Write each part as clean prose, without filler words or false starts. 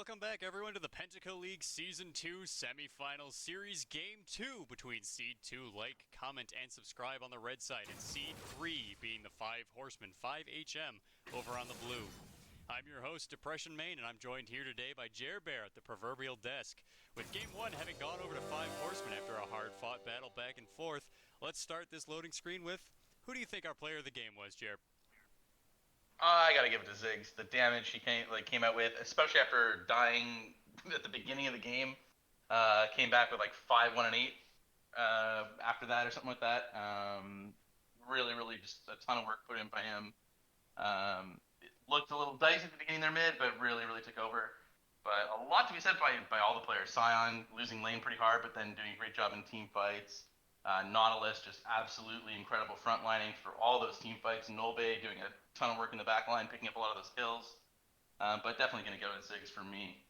Welcome back, everyone, to the Pentakill League Season 2 Semifinals Series Game 2 between Seed 2. Like, comment, and subscribe on the red side, and Seed 3 being the 5 Horsemen, 5HM, over on the blue. I'm your host, Depression Main, and I'm joined here today by JerBear at the proverbial desk. With Game 1 having gone over to 5 Horsemen after a hard-fought battle back and forth, let's start this loading screen with, who do you think our player of the game was, Jer? I gotta give it to Ziggs. The damage he came out with, especially after dying at the beginning of the game, came back with like 5-1 and 8 after that or something like that. Really just a ton of work put in by him. It looked a little dicey at the beginning there mid, but really took over. But a lot to be said by all the players. Sion losing lane pretty hard, but then doing a great job in team fights. Nautilus just absolutely incredible frontlining for all those team fights. Nolbe doing a ton of work in the back line, picking up a lot of those kills. But definitely going to go to Ziggs for me.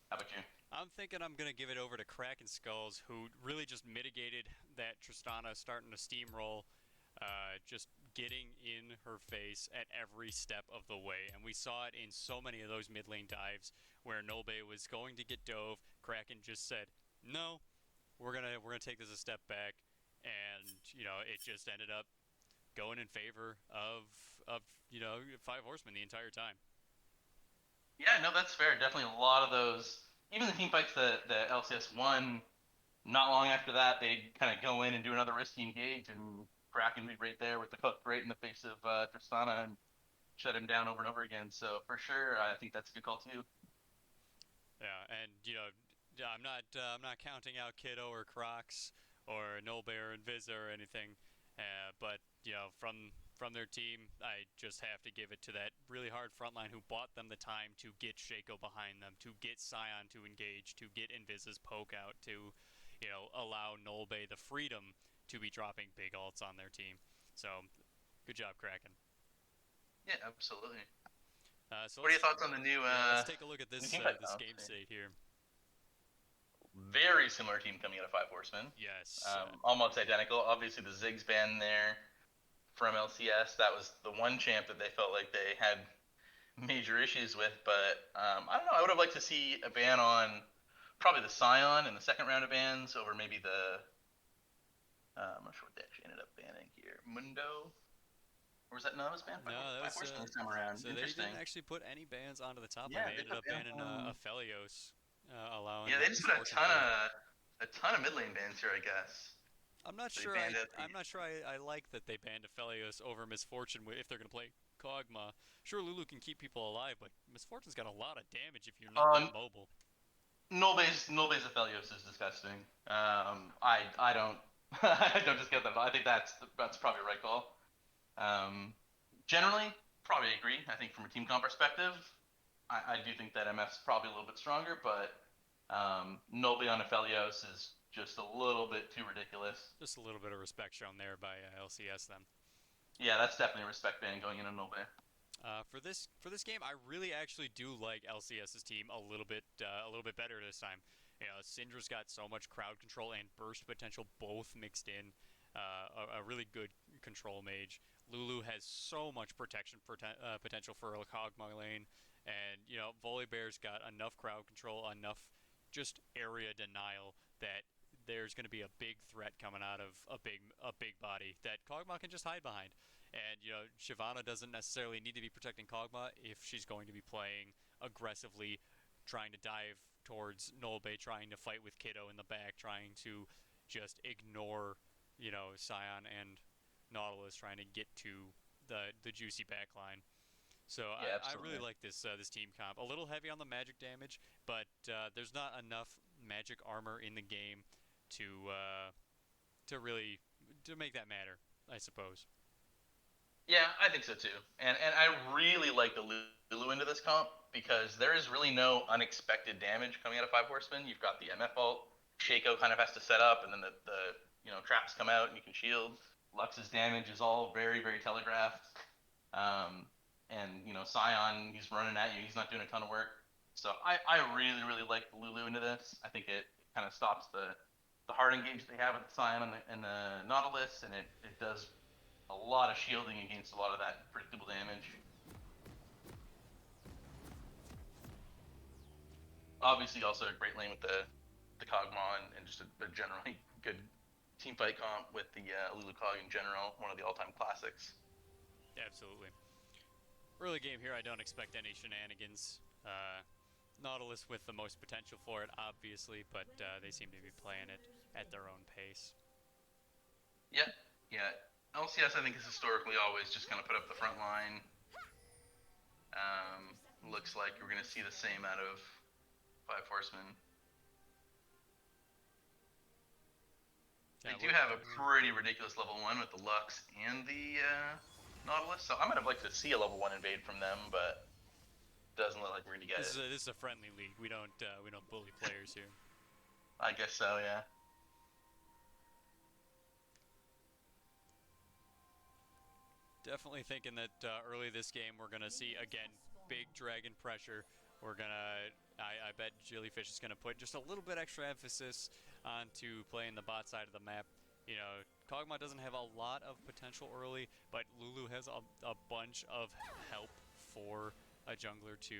How about you? I'm thinking I'm going to give it over to Kraken Skulls, who really just mitigated that Tristana starting to steamroll, just getting in her face at every step of the way. And we saw it in so many of those mid lane dives where Nolbe was going to get dove. Kraken just said, no, we're gonna take this a step back. And, it just ended up going in favor of 5 Horsemen the entire time. Yeah, no, that's fair. Definitely a lot of those, even the team fights that the LCS won, not long after that, they kind of go in and do another risky engage, and Kraken be right there with the hook right in the face of Tristana and shut him down over and over again. So for sure, I think that's a good call too. Yeah, and I'm not counting out Kiddo or Crocs or Nolbe or Invisa or anything, but from their team, I just have to give it to that really hard front line who bought them the time to get Shaco behind them, to get Sion to engage, to get Invisa's poke out, to allow Nolbe the freedom to be dropping big ults on their team. So, good job, Kraken. Yeah, absolutely. So What are your thoughts on the let's take a look at new this team fight this balance? game state here. Very similar team coming out of 5 Horsemen. Yes. Almost identical. Obviously, the Ziggs ban there from LCS, that was the one champ that they felt like they had major issues with. But I don't know. I would have liked to see a ban on probably the Scion in the second round of bans over maybe the. I'm not sure what they actually ended up banning here. Mundo? Or was that no? It was banned No, that 5 was Horsemen this time around. so they Interesting. didn't actually put any bans onto the top lane. Yeah, They they ended put up bans banning on. Aphelios, allowing Yeah, they just put Misfortune to. a ton of mid lane bans here, I guess. I'm not So they sure. banned out the. I'm not sure. I like that they banned Aphelios over Misfortune if they're gonna play Kog'Maw. Sure, Lulu can keep people alive, but Misfortune's got a lot of damage if you're not that Um, mobile. Nolbe's Aphelios is disgusting. I don't I don't just get that. I think that's probably a right call. Um, Generally, probably agree. I think from a team comp perspective, I do think that MF's probably a little bit stronger, but Nolbe on Aphelios is just a little bit too ridiculous. Just a little bit of respect shown there by LCS then. Yeah, that's definitely a respect ban going in on Nolbe. For this game, I really actually do like LCS's team a little bit better this time. Syndra's got so much crowd control and burst potential both mixed in. A really good control mage. Lulu has so much protection potential for a Kog'Maw lane, and Volibear's got enough crowd control, enough just area denial that there's going to be a big threat coming out of a big body that Kog'Maw can just hide behind. And Shyvana doesn't necessarily need to be protecting Kog'Maw if she's going to be playing aggressively, trying to dive towards Nolbe, trying to fight with Kiddo in the back, trying to just ignore Sion and Nautilus, trying to get to the juicy backline. So Yeah, I really absolutely. like this team comp. A little heavy on the magic damage, but there's not enough magic armor in the game to really to make that matter, I suppose. Yeah, I think so too. And I really like the Lulu into this comp because there is really no unexpected damage coming out of 5 Horsemen. You've got the MF ult. Shaco kind of has to set up, and then the traps come out and you can shield. Lux's damage is all very telegraphed. Um, and Sion, he's running at you. He's not doing a ton of work. So I really like the Lulu into this. I think it kind of stops the hard engage they have with the Sion and the Nautilus, and it does a lot of shielding against a lot of that predictable damage. obviously also a great lane with the Kog'Maw and just a generally good team fight comp with the Lulu Cog in general, one of the all-time classics. Absolutely. Early game here, I don't expect any shenanigans. Nautilus with the most potential for it, obviously, but they seem to be playing it at their own pace. Yeah. LCS, I think, is historically always just going to put up the front line. Looks like we're going to see the same out of Five Horsemen. They do have a pretty ridiculous level 1 with the Lux and the Nautilus, so I might have liked to see a level 1 invade from them, but doesn't look like we're going to get it. This is a friendly league. We don't bully players here. I guess so, yeah. Definitely thinking that early this game we're going to see, again, big dragon pressure. We're going to, I bet Jellyfish is going to put just a little bit extra emphasis onto playing the bot side of the map. You know, Kog'Maw doesn't have a lot of potential early, but Lulu has a bunch of help for a jungler to,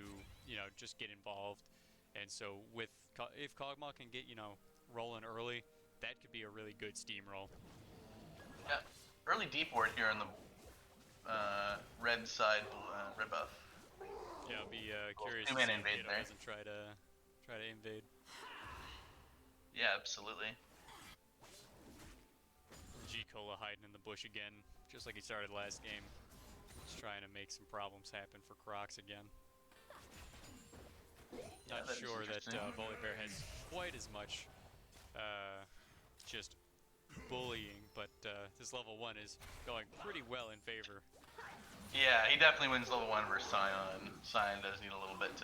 you know, just get involved. And so if Kog'Maw can get, you know, rolling early, that could be a really good steamroll. Yeah, early deep ward here on the red side, red buff. Yeah, I'll be curious to see if Kiddo doesn't try to invade. Yeah, absolutely. G-Cola hiding in the bush again, just like he started last game. Just trying to make some problems happen for Crocs again. Not sure that Volibear has quite as much just bullying, but this level 1 is going pretty well in favor. Yeah, he definitely wins level 1 versus Sion. Sion does need a little bit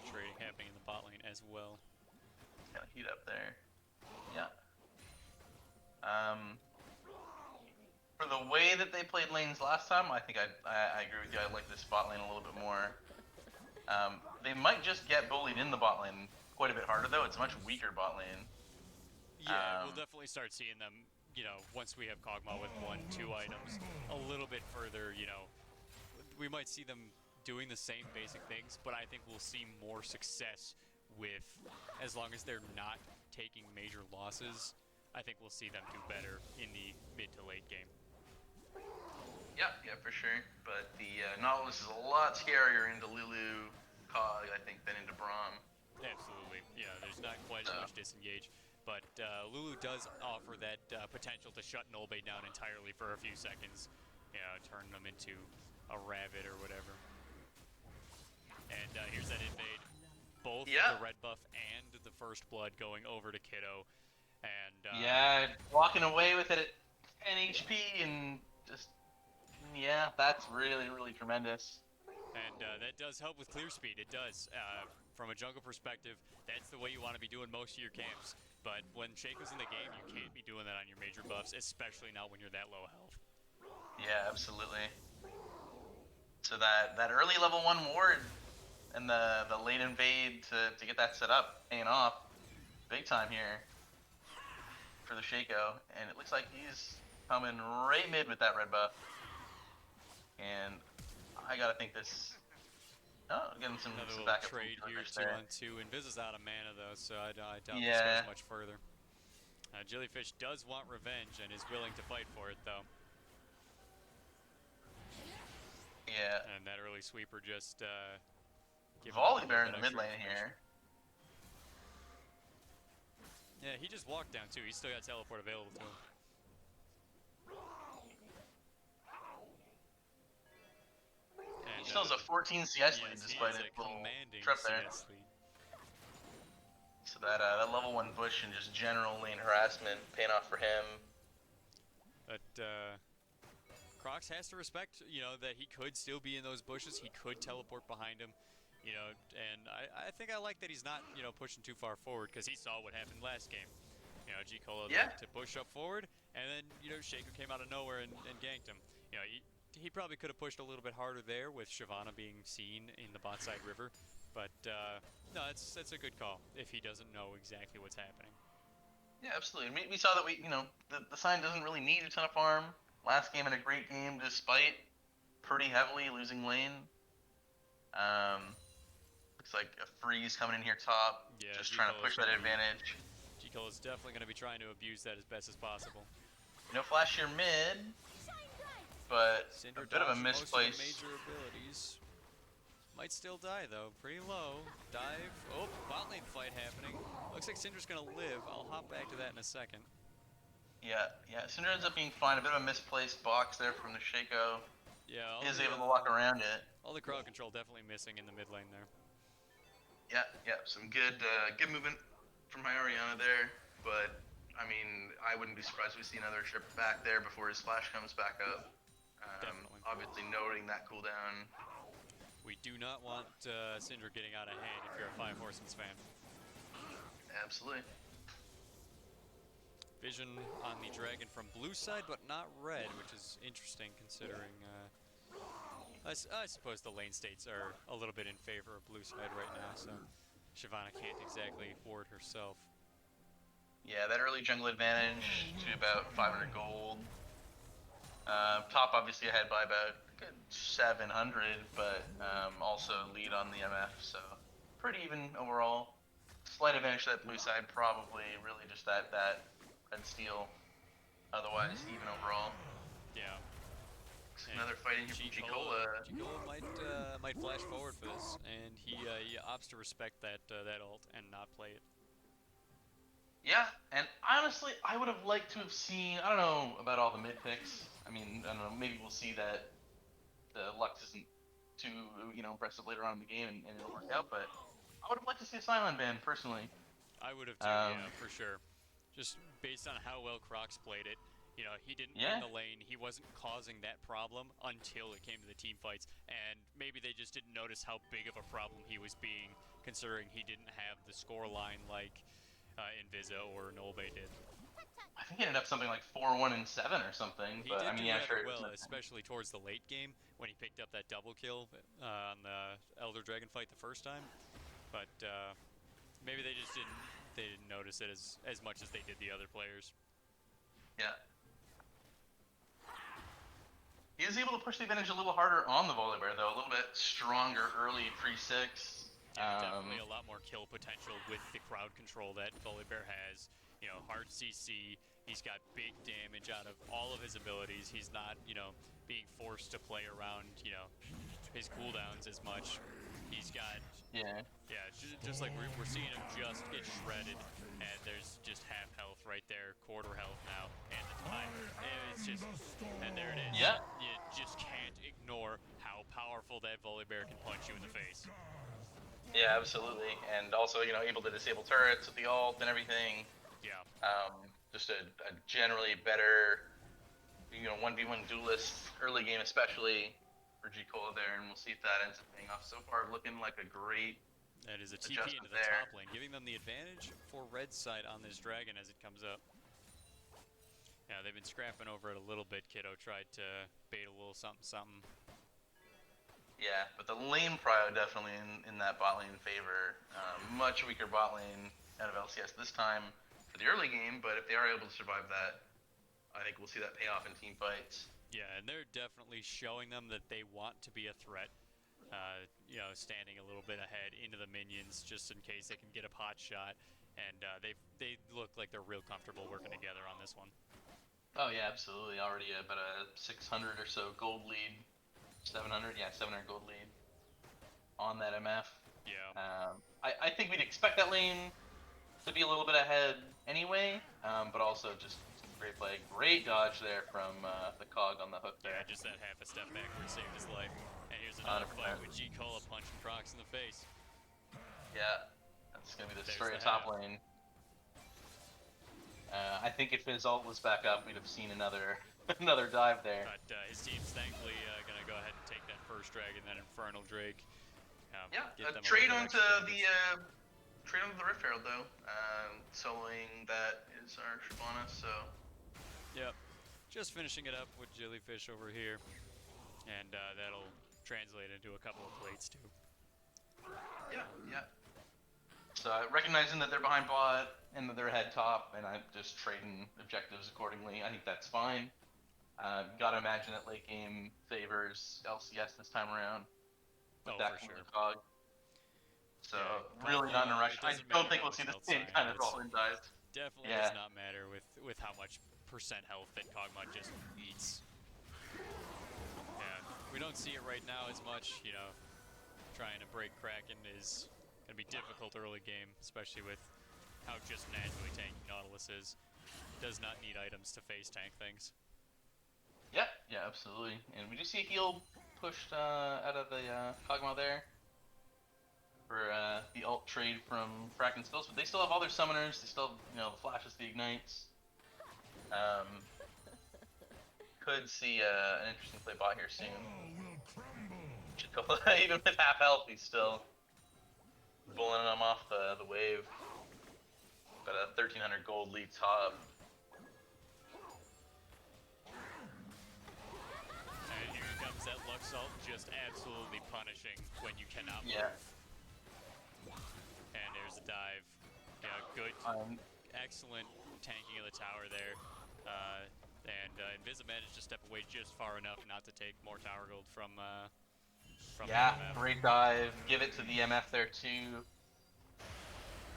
trading happening in the bot lane as well. Kind of heat up there. Yeah. For the way that they played lanes last time, I think I agree with you. I like this bot lane a little bit more. They might just get bullied in the bot lane quite a bit harder, though. It's a much weaker bot lane. Yeah, we'll definitely start seeing them, you know, once we have Kog'Maw with 1-2 items, a little bit further, you know. We might see them doing the same basic things, but I think we'll see more success with, as long as they're not taking major losses, I think we'll see them do better in the mid to late game. Yeah, for sure. But the Nautilus is a lot scarier into Lulu Cog, I think, than into Braum. Absolutely. Yeah, there's not quite as much disengage. But Lulu does offer that potential to shut Nolbay down entirely for a few seconds. You know, turn them into a rabbit or whatever. And here's that invade. Both the red buff and the first blood going over to Kiddo. And yeah, walking away with it at 10 HP and just, yeah, that's really, really tremendous. And that does help with clear speed. It does. From a jungle perspective, that's the way you want to be doing most of your camps. But when Shaco's in the game, you can't be doing that on your major buffs, especially not when you're that low health. Yeah, absolutely. So that early level 1 ward and the late invade to get that set up, paying off big time here for the Shaco. And it looks like he's coming right mid with that red buff. And I gotta think this... Oh, getting some backup trade here, 2-on-2. Invis is out of mana though, so I doubt this goes much further. Jellyfish does want revenge and is willing to fight for it though. Yeah. And that early sweeper just Volibear in the mid lane here. Yeah, he just walked down too. He's still got teleport available to him. He still has a 14 CS lead despite a little trip there. So that level 1 bush and just general lane harassment paying off for him. But Crocs has to respect, you know, that he could still be in those bushes. He could teleport behind him, you know, and I think I like that he's not, you know, pushing too far forward because he saw what happened last game. You know, G-Cola to push up forward, and then, you know, Shaco came out of nowhere and ganked him. You know, he probably could have pushed a little bit harder there with Shyvana being seen in the bot side river, but no, that's a good call if he doesn't know exactly what's happening. Yeah, absolutely. We saw that the Sign doesn't really need a ton of farm. Last game in a great game despite pretty heavily looking lane. Looks like a freeze coming in here top, Yeah, just G trying to Cole push is that gonna be advantage. G Cole is definitely going to be trying to abuse that as best as possible. No flash here mid, but a Syndra bit of a dodging most of the misplace. major abilities. Might still die though, pretty low. Dive. Oh, bot lane fight happening. Looks like Syndra's gonna live. I'll hop back to that in a second. Yeah, Syndra ends up being fine. A bit of a misplaced box there from the Shaco. Yeah, He is able to walk around it. all the crowd control definitely missing in the mid lane there. Yeah, some good movement from my Orianna there, but I mean, I wouldn't be surprised if we see another trip back there before his flash comes back up. Definitely. Obviously noting that cooldown. We do not want Syndra getting out of hand if you're a Five Horsemen's fan. Absolutely. Vision on the dragon from blue side, but not red, which is interesting considering. I suppose the lane states are a little bit in favor of blue side right now, so Shyvana can't exactly afford herself. Yeah, that early jungle advantage to about 500 gold. Top obviously ahead by about a good 700, but also lead on the MF, so pretty even overall. Slight advantage to that blue side, probably really just that red steal. Otherwise, even overall. Yeah. Another fight in here from G-Cola. G-Cola might flash forward for this, and he opts to respect that ult and not play it. Yeah, and honestly, I would have liked to have seen. I don't know about all the mid picks. I mean, I don't know. Maybe we'll see that the Lux isn't too impressive later on in the game, and it'll work out. But I would have liked to see a Cylon ban personally. I would have too, yeah, for sure. Just based on how well Crocs played it. You know, he didn't win the lane. He wasn't causing that problem until it came to the team fights. And maybe they just didn't notice how big of a problem he was being, considering he didn't have the score line like Invisa or Nolbe did. I think he ended up something like 4-1 and 7 or something. He But did I mean, do yeah, rather sure. well, especially towards the late game when he picked up that double kill on the Elder Dragon fight the first time. But maybe they just didn't notice it as much as they did the other players. Yeah. He is able to push the advantage a little harder on the Volibear, though. A little bit stronger early pre-6. Yeah, definitely a lot more kill potential with the crowd control that Volibear has. You know, hard CC. He's got big damage out of all of his abilities. He's not, being forced to play around, his cooldowns as much. He's got... Yeah, just like we're seeing him just get shredded, and there's just half health right there, quarter health now, and the time. It's just, and there it is. Yeah. You just can't ignore how powerful that Volibear can punch you in the face. Yeah, absolutely. And also, able to disable turrets with the ult and everything. Yeah. Just a generally better, 1v1 duelist early game, especially for G-Cola there, and we'll see if that ends up paying off. So far, looking like a great that is a TP into the top lane, giving them the advantage for red side on this dragon as it comes up. Yeah, they've been scrapping over it a little bit. Kiddo tried to bait a little something. Yeah, but the lane prio definitely in that bot lane favor. Much weaker bot lane out of LCS this time for the early game, but if they are able to survive that, I think we'll see that pay off in team fights. Yeah, and they're definitely showing them that they want to be a threat. Standing a little bit ahead into the minions just in case they can get a pot shot, and they look like they're real comfortable working together on this one. Oh yeah, absolutely. Already about a 600 or so gold lead. 700, yeah, 700 gold lead on that MF. Yeah. I think we'd expect that lane to be a little bit ahead anyway, but also just great play. Great dodge there from the Cog on the hook there. Yeah, just that half a step backward saved his life. And here's another 100%. Fight with G-Cola punching Crocs in the face. Yeah, that's going to be the story of top lane. I think if his ult was back up, we'd have seen another dive there. But his team's thankfully going to go ahead and take that first dragon, that Infernal Drake. Trade onto the Rift Herald though. Soloing that is our Shyvana, so. Yep. Just finishing it up with Jellyfish over here. And that'll translate into a couple of plates too. Yeah. So recognizing that they're behind bot and that they're ahead top, and I'm just trading objectives accordingly. I think that's fine. Gotta imagine that late game favors LCS this time around. With that for sure. Cog. So So Yeah, really not in a rush. it I doesn't don't matter think how we'll much see the health same Cyan kind of gets. roll in dies. Definitely Yeah. does not matter with how much percent health that Kog'Maw just eats. Yeah, we don't see it right now as much. You know, trying to break Kraken is gonna be difficult early game, especially with how just naturally tanky Nautilus is. Does not need items to face tank things. Yeah, yeah, absolutely. And we do see a heal pushed out of the Kog'Maw there for the alt trade from Kraken skills, but they still have all their summoners. They still have, the flashes, the ignites. Could see an interesting play bot here soon. Even with half health, he's still bullying him off the wave. Got a 1,300 gold lead top. And here comes that Lux ult, just absolutely punishing when you cannot move. Yeah. And there's a dive. Yeah, good, excellent tanking of the tower there. Invisa managed to step away just far enough not to take more tower gold from Yeah, the MF. great dive. Give it to the MF there too.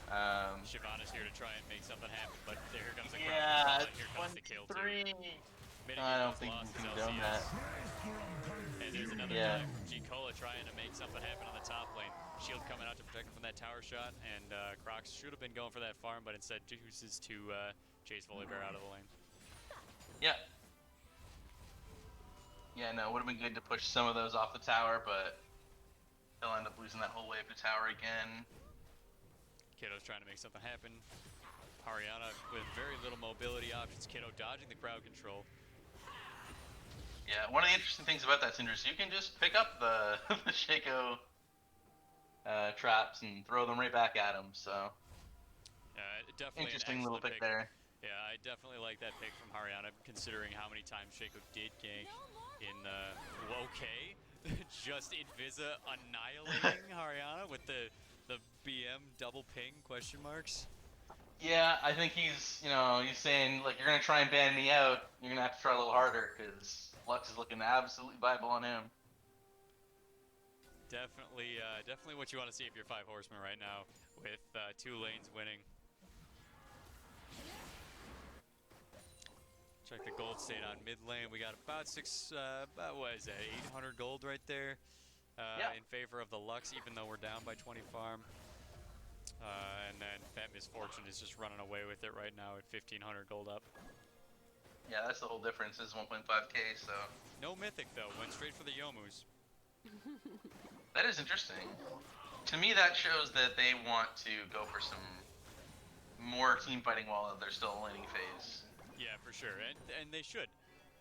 Shyvana's here to try and make something happen, but here comes the crowd Yeah, control, and here comes the kill too. I don't think we can condone that. And there's another dive from G-Cola trying to make something happen on the top lane. Shield coming out to protect him from that tower shot, and Crocs should have been going for that farm, but instead chooses to chase Volibear out of the lane. Yeah. Yeah, no, it would have been good to push some of those off the tower, but they'll end up losing that whole wave to tower again. Kiddo's trying to make something happen. Haryana with very little mobility options. Kiddo dodging the crowd control. Yeah, one of the interesting things about that, Cinder, is you can just pick up the, the Shaco traps and throw them right back at him, so... Definitely interesting little pick there. Yeah, I definitely like that pick from Haryana, considering how many times Shaco did gank in okay. Just Invisa annihilating Haryana with the BM double ping question marks. Yeah, I think he's saying, like, you're going to try and ban me out, you're going to have to try a little harder, because Lux is looking absolutely viable on him. Definitely what you want to see if you're 5 Horsemen right now, with 2 lanes winning. Check the gold state on mid lane. We got about what is that, 800 gold right there in favor of the Lux, even though we're down by 20 farm. And then Fat Misfortune is just running away with it right now at 1,500 gold up. Yeah, that's the whole difference, is 1.5k, so... No Mythic, though. Went straight for the Yomus. That is interesting. To me, that shows that they want to go for some more team fighting while they're still in laning phase. Yeah, for sure, and they should.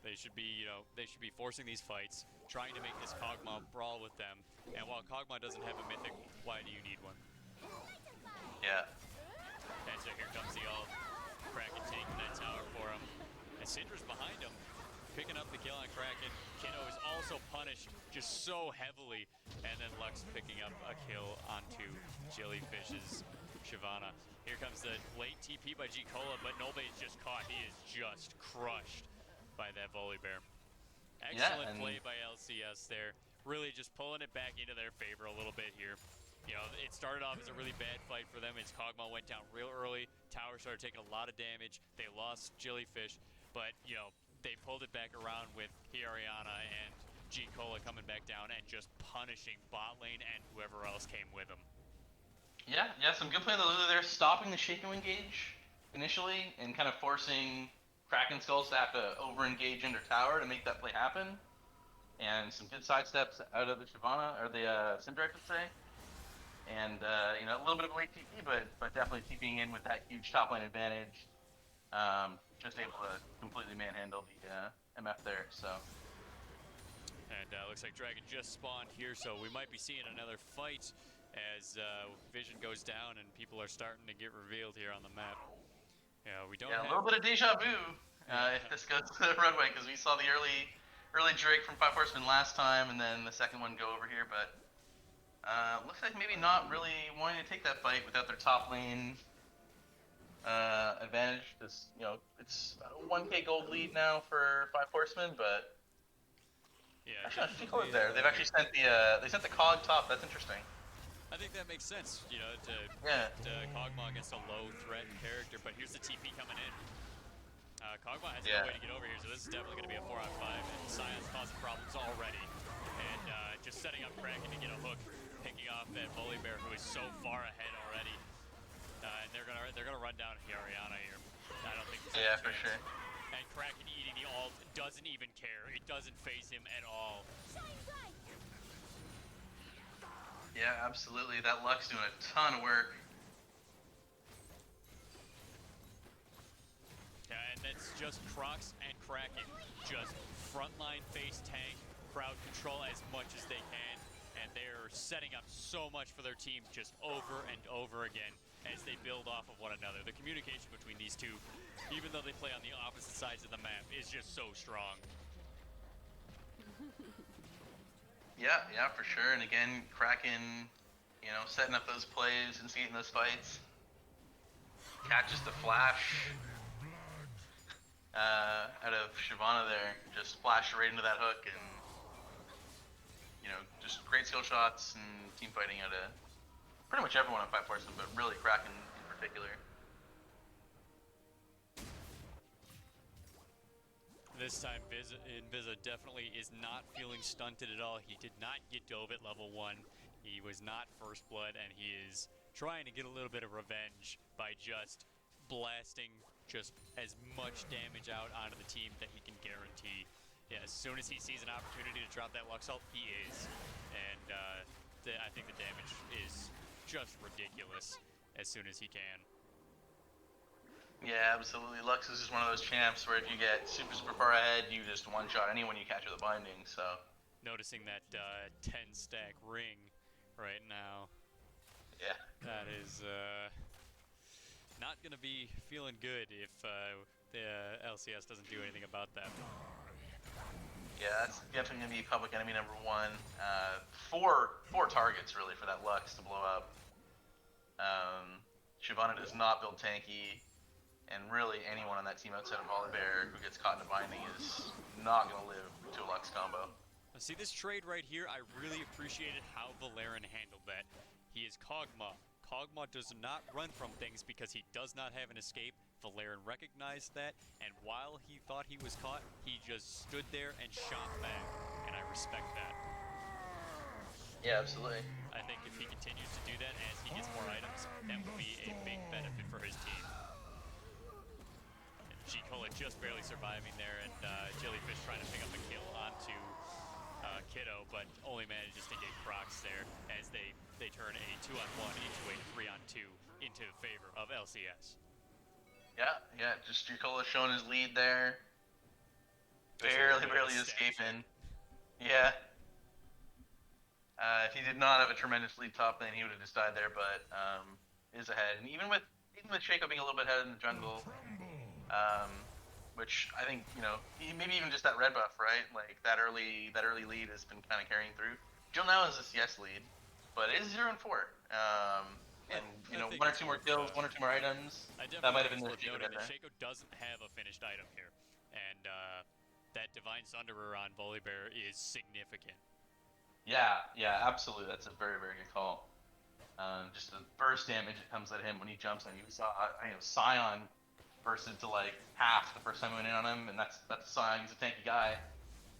They should be, they should be forcing these fights, trying to make this Kog'Maw brawl with them. And while Kog'Maw doesn't have a Mythic, why do you need one? Yeah. And so here comes the ult. Kraken taking that tower for him. And Syndra's behind him, picking up the kill on Kraken. Kiddo is also punished just so heavily. And then Lux picking up a kill onto Jellyfish's Shyvana. Here comes the late TP by G-Cola, but nobody's just caught. He is just crushed by that Volibear. Excellent play by LCS there. Really just pulling it back into their favor a little bit here. It started off as a really bad fight for them. Its Kog'Maw went down real early. Tower started taking a lot of damage. They lost Jellyfish, but, they pulled it back around with Haryana and G-Cola coming back down and just punishing bot lane and whoever else came with them. Yeah, some good play on the Lulu there, stopping the Shaco engage initially and kind of forcing Kraken Skulls to have to over-engage into tower to make that play happen. And some good sidesteps out of the Shyvana, or the Syndra, I should say. And, a little bit of a late TP, but definitely TPing in with that huge top lane advantage. Just able to completely manhandle the MF there, so. And looks like Dragon just spawned here, so we might be seeing another fight as Vision goes down and people are starting to get revealed here on the map. We don't have... a little bit of deja vu if this goes to the runway, because we saw the early Drake from 5 Horsemen last time, and then the second one go over here, but looks like maybe not really wanting to take that fight without their top lane advantage. Because, it's a 1k gold lead now for 5 Horsemen, but... Yeah, actually, there. They've actually sent the Cog top. That's interesting. I think that makes sense, you know, to Yeah. put Kog'Maw against a low threat character, but here's the TP coming in. Kog'Maw has no Yeah. way to get over here, so this is definitely going to be a 4-on-5, and Sion's causing problems already. And just setting up Kraken to get a hook, picking off that Volibear, who is so far ahead already. And they're gonna run down Orianna here. I don't think there's Yeah, any for chance. sure. And Kraken eating the ult doesn't even care. It doesn't phase him at all. Yeah, absolutely. That Lux doing a ton of work. And that's just Crocs and Kraken. Just frontline face tank, crowd control as much as they can. And they're setting up so much for their team just over and over again as they build off of one another. The communication between these two, even though they play on the opposite sides of the map, is just so strong. Yeah, for sure. And again, Kraken, you know, setting up those plays and seeing those fights. Catches the flash out of Shyvana there. Just flashed right into that hook and, you know, just great skill shots and team fighting out of pretty much everyone on 5 Forces, but really Kraken in particular. This time, Inviza definitely is not feeling stunted at all. He did not get dove at level 1. He was not first blood, and he is trying to get a little bit of revenge by just blasting just as much damage out onto the team that he can guarantee. Yeah, as soon as he sees an opportunity to drop that Lux ult, he is. And I think the damage is just ridiculous as soon as he can. Yeah, absolutely. Lux is just one of those champs where if you get super far ahead, you just one-shot anyone you catch with a binding, so. Noticing that 10-stack ring right now. Yeah. That is not going to be feeling good if the LCS doesn't do anything about that. Yeah, that's definitely going to be public enemy number 1. Four targets, really, for that Lux to blow up. Shyvana does not build tanky, and really anyone on that team outside of Volibear who gets caught in a binding is not going to live to a Lux combo. See, this trade right here, I really appreciated how Valerian handled that. He is Kog'Maw. Kog'Maw does not run from things because he does not have an escape. Valerian recognized that, and while he thought he was caught, he just stood there and shot back, and I respect that. Yeah, absolutely. I think if he continues to do that as he gets more items, that will be a big benefit for his team. And G-Cola just barely surviving there, and Jellyfish trying to pick up a kill onto Kiddo, but only manages to get Crocs there as they turn a 2-on-1 into a 3-on-2 into favor of LCS. Yeah, just G-Cola showing his lead there. Barely escaping. Yeah. If he did not have a tremendous lead top lane, he would have just died there, but is ahead. And even with Shaco being a little bit ahead in the jungle, which I think, you know, maybe even just that red buff, right? Like that early lead has been kind of carrying through. Jill now is a CS lead, but it is 0-4. And you know, 1 or 2 more kills, 1 or 2 more items. That might have been the noting that Shaco doesn't have a finished item here, and that Divine Sunderer on Volibear is significant. Yeah, absolutely. That's a very good call. Just the burst damage that comes at him when he jumps on you. We saw, Sion burst into like half the first time we went in on him, and that's Sion. He's a tanky guy.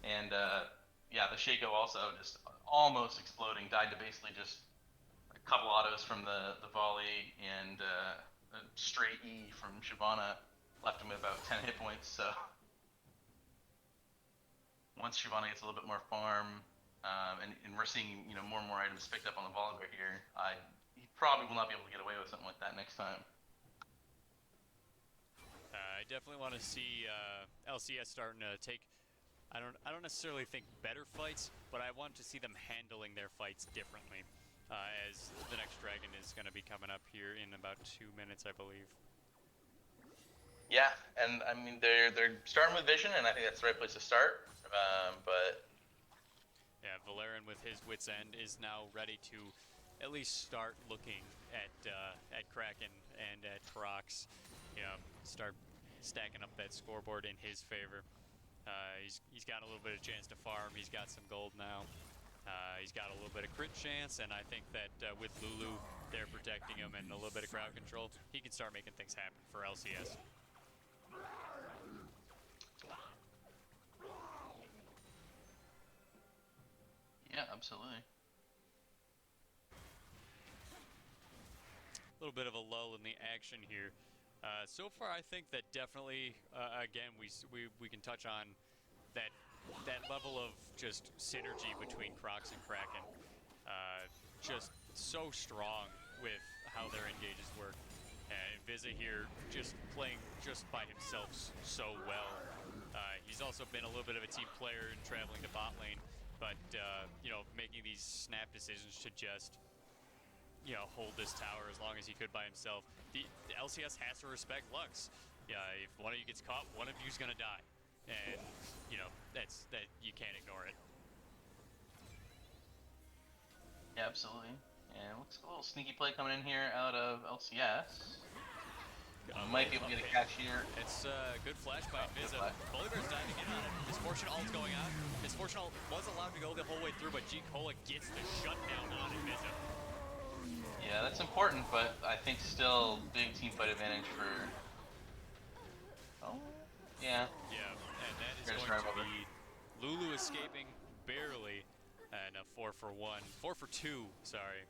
And the Shaco also just almost exploding, died to basically just a couple autos from the volley and a straight E from Shyvana left him with about 10 hit points. So once Shyvana gets a little bit more farm, and we're seeing more and more items picked up on the Volibear here, he probably will not be able to get away with something like that next time. I definitely want to see LCS starting to take. I don't necessarily think better fights, but I want to see them handling their fights differently. As the next dragon is going to be coming up here in about 2 minutes, I believe. Yeah, and I mean they're starting with Vision, and I think that's the right place to start. But yeah, Valerian with his wits end is now ready to at least start looking at Kraken and at Crocs. Start stacking up that scoreboard in his favor. He's got a little bit of chance to farm. He's got some gold now. He's got a little bit of crit chance, and I think that with Lulu there protecting him and a little bit of crowd control, he can start making things happen for LCS. Yeah, absolutely. A little bit of a lull in the action here. So far, I think that definitely, again, we can touch on that level of just synergy between Crocs and Kraken. Just so strong with how their engages work. And Visa here just playing just by himself so well. He's also been a little bit of a team player and traveling to bot lane, but you know, making these snap decisions to just, you know, hold this tower as long as he could by himself. The LCS has to respect Lux. Yeah, if one of you gets caught, one of you's gonna die, and you know that you can't ignore it. Yeah, absolutely. And looks like a little sneaky play coming in here out of LCS. Might be able to get a catch here. It's a good flash by Visa. Volibear's diving in on it. Misfortune ult going on. Misfortune ult was allowed to go the whole way through, but G Cola gets the shutdown on it, Visa. Yeah, that's important, but I think still big team fight advantage for... Oh, yeah. Yeah, and that is going to be Lulu escaping barely, and a 4 for 2, sorry,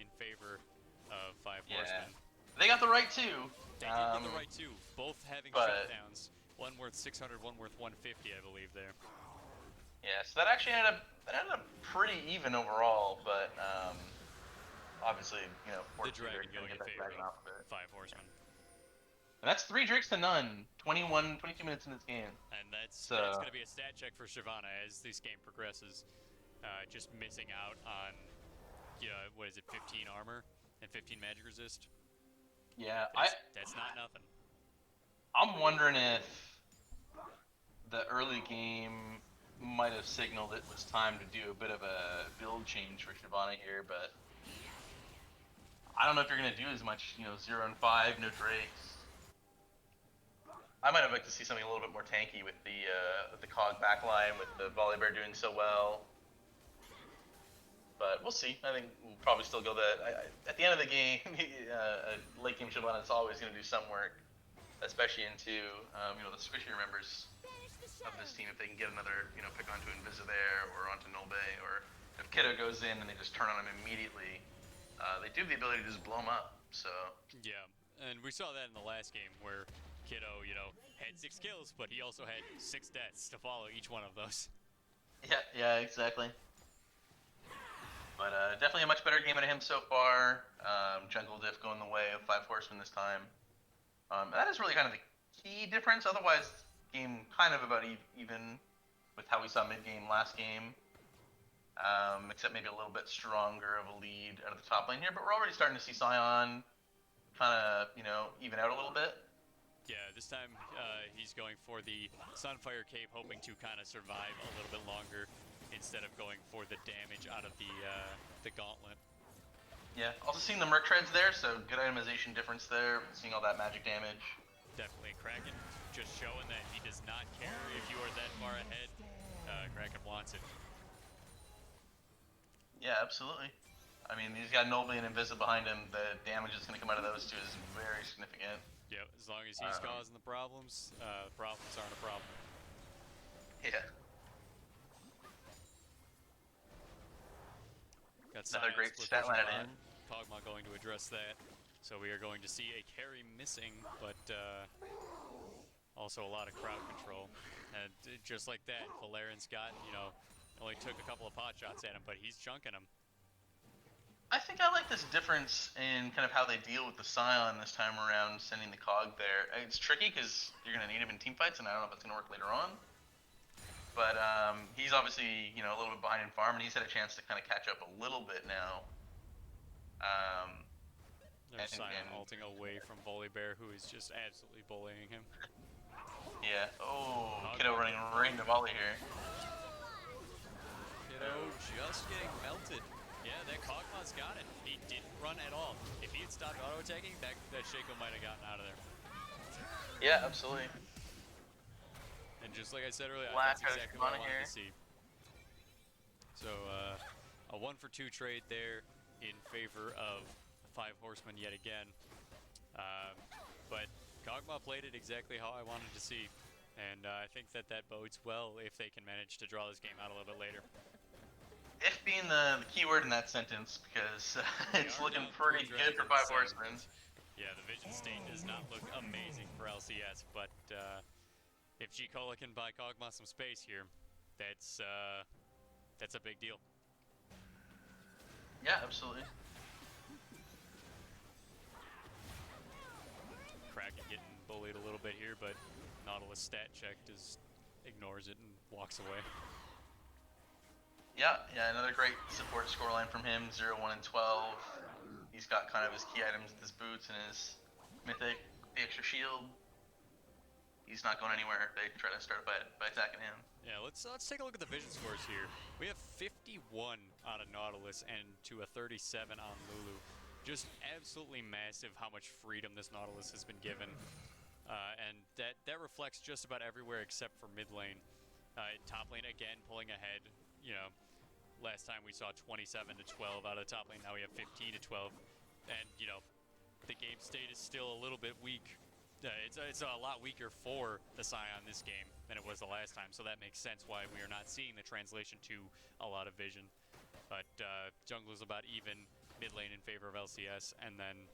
in favor of Five Horsemen. They got the right two. They did get the right two, both having shutdowns. One worth 600, one worth 150, I believe there. Yeah, so that actually ended up pretty even overall, but obviously, you know, the Dragon going in favor of Five Horsemen. And that's 3 Drakes to none, 22 minutes in this game. And that's going to be a stat check for Shyvana as this game progresses. Just missing out on, what is it, 15 armor and 15 magic resist? Yeah, that's not nothing. I'm wondering if the early game might have signaled it was time to do a bit of a build change for Shyvana here, but I don't know if you're going to do as much, 0 and 5, no Drakes. I might have liked to see something a little bit more tanky with the COG backline, with the Volibear doing so well. But we'll see. I think we'll probably still go that. At the end of the game, late game Shyvana is always going to do some work, especially into the squishier members of this team. If they can get another pick onto Invisa there or onto Nolbe, or if Kiddo goes in and they just turn on him immediately, they do have the ability to just blow him up. So yeah, and we saw that in the last game where Kiddo, had 6 kills, but he also had 6 deaths to follow each one of those. Yeah, exactly. But definitely a much better game out of him so far. Jungle diff going the way of Five Horsemen this time. That is really kind of the key difference. Otherwise, game kind of about even with how we saw mid-game last game. Except maybe a little bit stronger of a lead out of the top lane here. But we're already starting to see Sion kind of, even out a little bit. Yeah, this time he's going for the Sunfire Cape, hoping to kind of survive a little bit longer instead of going for the damage out of the gauntlet. Yeah, also seeing the Merc Treads there, so good itemization difference there, seeing all that magic damage. Definitely Kraken just showing that he does not care if you are that far ahead. Kraken wants it. Yeah, absolutely. I mean, he's got Nobly and Invisa behind him. The damage that's going to come out of those two is very significant. Yeah, as long as he's causing the problems aren't a problem. Yeah. Got another great stat line in. Kog'Maw going to address that. So we are going to see a carry missing, but also a lot of crowd control. And just like that, Valerian's got, only took a couple of pot shots at him, but he's chunking him. I think I like this difference in kind of how they deal with the Scion this time around, sending the Cog there. It's tricky because you're going to need him in team fights, and I don't know if it's going to work later on. But he's obviously, a little bit behind in farm, and he's had a chance to kind of catch up a little bit now. There's Scion ulting away from Volibear, who is just absolutely bullying him. Yeah. Oh, Kiddo running right into volley here. Kiddo just getting melted. Yeah, that Kog'Maw's got it. He didn't run at all. If he had stopped auto-attacking, that Shaco might have gotten out of there. Yeah, absolutely. And just like I said earlier, that's exactly what I wanted to see. So a 1-for-2 trade there in favor of 5 Horsemen yet again. But Kog'Maw played it exactly how I wanted to see. And I think that bodes well if they can manage to draw this game out a little bit later. If being the key word in that sentence, because it's looking pretty good for 5 Horsemen. Yeah, the Vision State does not look amazing for LCS, but if G-Cola can buy Kog'Maw some space here, that's a big deal. Yeah, absolutely. Kraken getting bullied a little bit here, but Nautilus stat check ignores it and walks away. Yeah, another great support scoreline from him, 0, 1, and 12. He's got kind of his key items with his boots and his mythic, the extra shield. He's not going anywhere if they try to start by attacking him. Yeah, let's take a look at the vision scores here. We have 51 on a Nautilus and to a 37 on Lulu. Just absolutely massive how much freedom this Nautilus has been given. And that reflects just about everywhere except for mid lane. Top lane again pulling ahead. You know, last time we saw 27 to 12 out of the top lane. Now we have 15 to 12. And you know, the game state is still a little bit weak. It's a lot weaker for the Scion this game than it was the last time, so that makes sense why we are not seeing the translation to a lot of vision. But jungle's about even, mid lane in favor of LCS, and then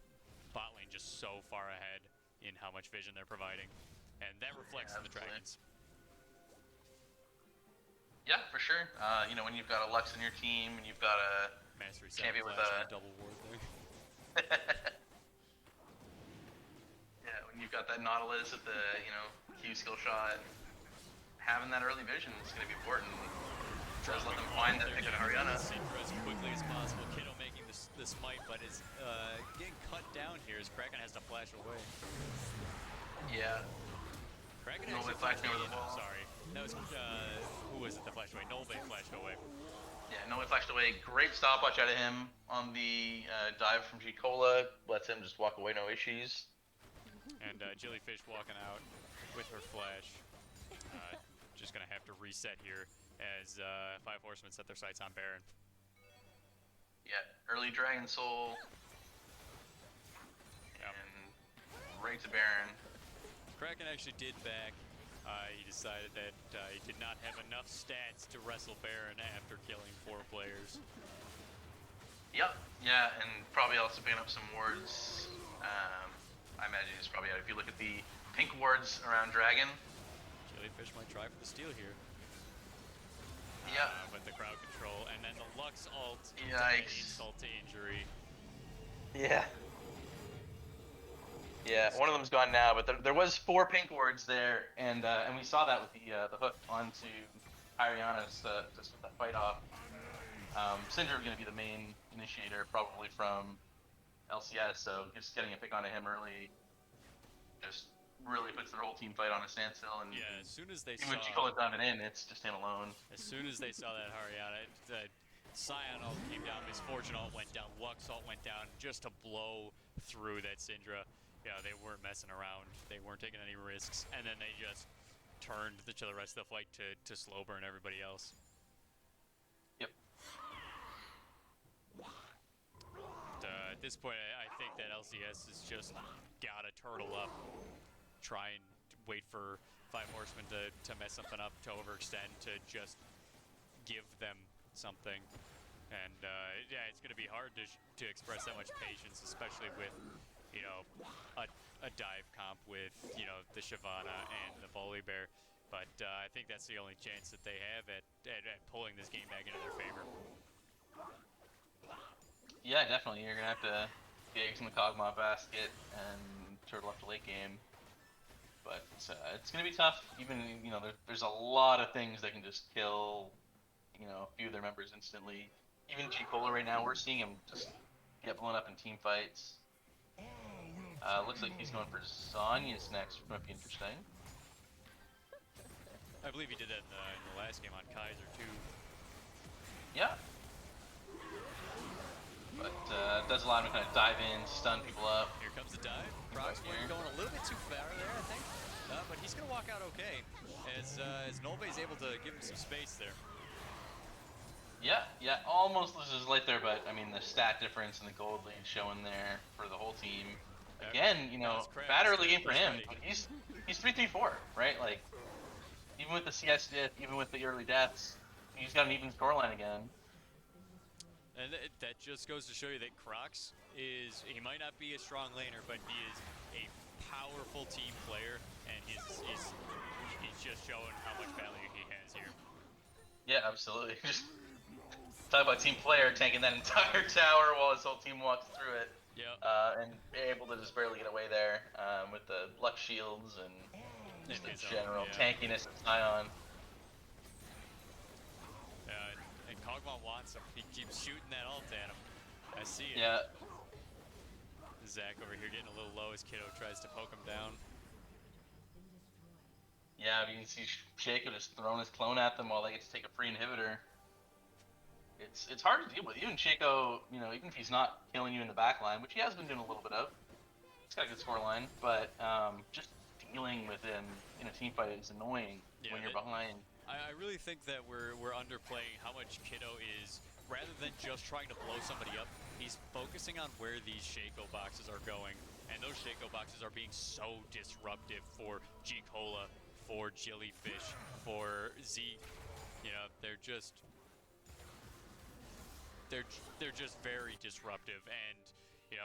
bot lane just so far ahead in how much vision they're providing. And that reflects in the Dragons. Yeah, for sure. You know, when you've got a Lux in your team, and you've got a Mastery champion with a double ward there. Yeah, when you've got that Nautilus at the, you know, Q skill shot, having that early vision is going to be important. Just let them find that pick on Ariana. Syndra as quickly as possible. Kiddo making the smite, but is getting cut down here as Kraken has to flash away. Yeah. Kraken Nolve actually flashed over the wall. Sorry. That was, who was it that flashed away? Nolve flashed away. Yeah, Nolve flashed away. Great stopwatch out of him on the dive from G-Cola. Lets him just walk away, no issues. And Jellyfish walking out with her flash. Just going to have to reset here as 5 Horsemen set their sights on Baron. Yeah, early Dragon Soul. Yep. And right to Baron. Kraken actually did back. He decided that he did not have enough stats to wrestle Baron after killing 4 players. Yep, yeah, and probably also picking up some wards. I imagine he's probably out. If you look at the pink wards around Dragon. Jellyfish might try for the steal here. Yeah. But the crowd control, and then the Lux ult. Yikes. Insult to injury. Yeah. Yeah, one of them's gone now, but there was 4 pink wards there, and we saw that with the hook onto Ariana to start that fight off. Syndra is going to be the main initiator, probably from LCS, so just getting a pick onto him early just really puts their whole team fight on a standstill. And yeah, as soon as they even when G-Cola down and in, it's just him alone. As soon as they saw that Ariana, Scion ult came down, Misfortune ult went down, Lux ult went down, just to blow through that Syndra. Yeah, they weren't messing around. They weren't taking any risks, and then they just turned to the rest of the fight to slow burn everybody else. Yep. But, at this point, I think that LCS has just gotta turtle up, try and wait for 5 Horsemen to mess something up, to overextend, to just give them something. And yeah, it's gonna be hard to express that much patience, especially with, you know, a dive comp with, you know, the Shyvana and the Volibear. But I think that's the only chance that they have at pulling this game back into their favor. Yeah, definitely. You're gonna have to get eggs in the Kog'Maw basket and turtle up the late game. But it's gonna be tough. Even, you know, there's a lot of things that can just kill, you know, a few of their members instantly. Even G-Cola right now, we're seeing him just get blown up in team fights. Looks like he's going for Zhonya's next, which might be interesting. I believe he did that in the last game on Kaiser too. Yeah. But does allow him to kind of dive in, stun people up. Here comes the dive. Proximate going a little bit too far there, I think. But he's going to walk out okay, as Nolve is able to give him some space there. Yeah, almost loses light there, but I mean the stat difference and the gold lead showing there for the whole team. Again, Now it's bad Kraken's early turn. game for He's him, ready. but he's 3-3-4, right? Like even with the CS diff, even with the early deaths, he's got an even scoreline again. And that just goes to show you that Crocs he might not be a strong laner, but he is a powerful team player, and he's just showing how much value he has here. Yeah, absolutely. Just talk about team player tanking that entire tower while his whole team walks through it, Yep. and able to just barely get away there with the luck shields and just the His own, general yeah. tankiness of Scion. And Kog'Maw wants him. He keeps shooting that ult at him. I see it. Yeah, Zach over here getting a little low as Kiddo tries to poke him down. yeah. You can see Shaco just throwing his clone at them while they get to take a free inhibitor. It's hard to deal with. Even Shaco, even if he's not killing you in the back line, which he has been doing a little bit of, he's got a good score line, but just dealing with him in a team fight is annoying Yeah, when you're behind. I really think that we're underplaying how much Kiddo is, rather than just trying to blow somebody up, he's focusing on where these Shaco boxes are going, and those Shaco boxes are being so disruptive for G-Cola, for Jellyfish, for Zeke. They're just very disruptive, and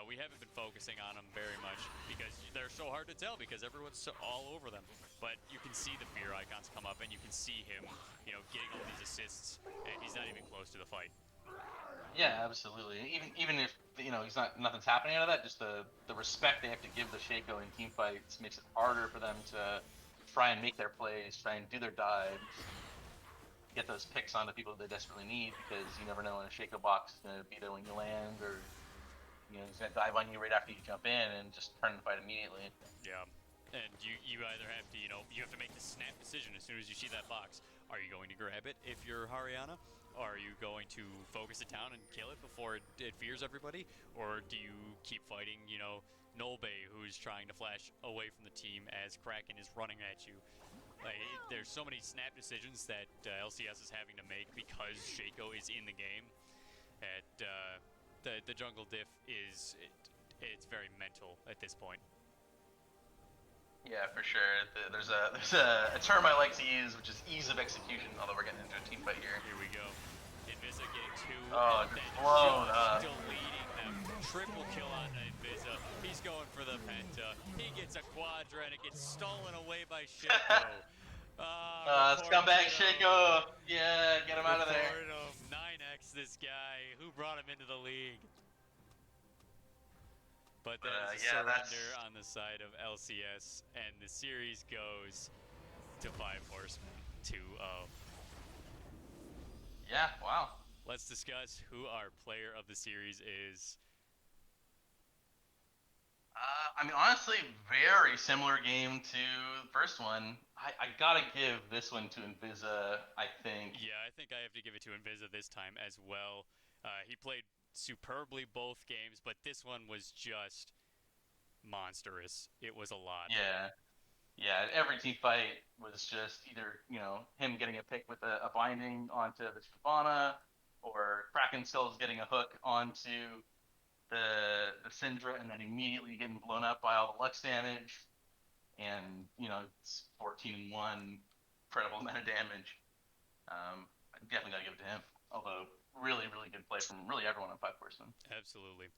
we haven't been focusing on them very much because they're so hard to tell because everyone's all over them. But you can see the fear icons come up, and you can see him, getting all these assists, and he's not even close to the fight. Yeah, absolutely. Even if he's nothing's happening out of that, just the respect they have to give the Shaco in team fights makes it harder for them to try and make their plays, try and do their dives, get those picks on the people they desperately need, because you never know when a Shaco box is gonna be there when you land, or he's gonna dive on you right after you jump in and just turn the fight immediately. Yeah. And you either have to, you have to make the snap decision as soon as you see that box. Are you going to grab it if you're Haryana? Or are you going to focus it down and kill it before it fears everybody? Or do you keep fighting, Nolbe, who's trying to flash away from the team as Kraken is running at you? Like, there's so many snap decisions that LCS is having to make because Shaco is in the game. At the jungle diff it's very mental at this point. Yeah, for sure. There's a term I like to use, which is ease of execution. Although we're getting into a team fight here. Here we go. Inviza getting two, Oh, and just then blown just up. deleting them. Triple kill on Inviza. He's going for the Penta. He gets a Quadra, and it gets stolen away by Shaco. Report Scumbag Kiddo. Shaco. Yeah, get him out of there. Report him. 9x this guy. Who brought him into the league? But that is a Yeah, surrender on the side of LCS, and the series goes to 5 Horsemen 2-0. Yeah, wow. Let's discuss who our player of the series is. I mean, honestly, very similar game to the first one. I gotta give this one to Inviza, I think. Yeah, I think I have to give it to Inviza this time as well. He played superbly both games, but this one was just monstrous. It was a lot. Yeah. Yeah, every team fight was just either, him getting a pick with a binding onto the Shyvana, or Kraken Skills getting a hook onto the Syndra and then immediately getting blown up by all the Lux damage. And, it's 14-1, incredible amount of damage. I definitely got to give it to him. Although, really, really good play from really everyone on 5 Horsemen. Absolutely.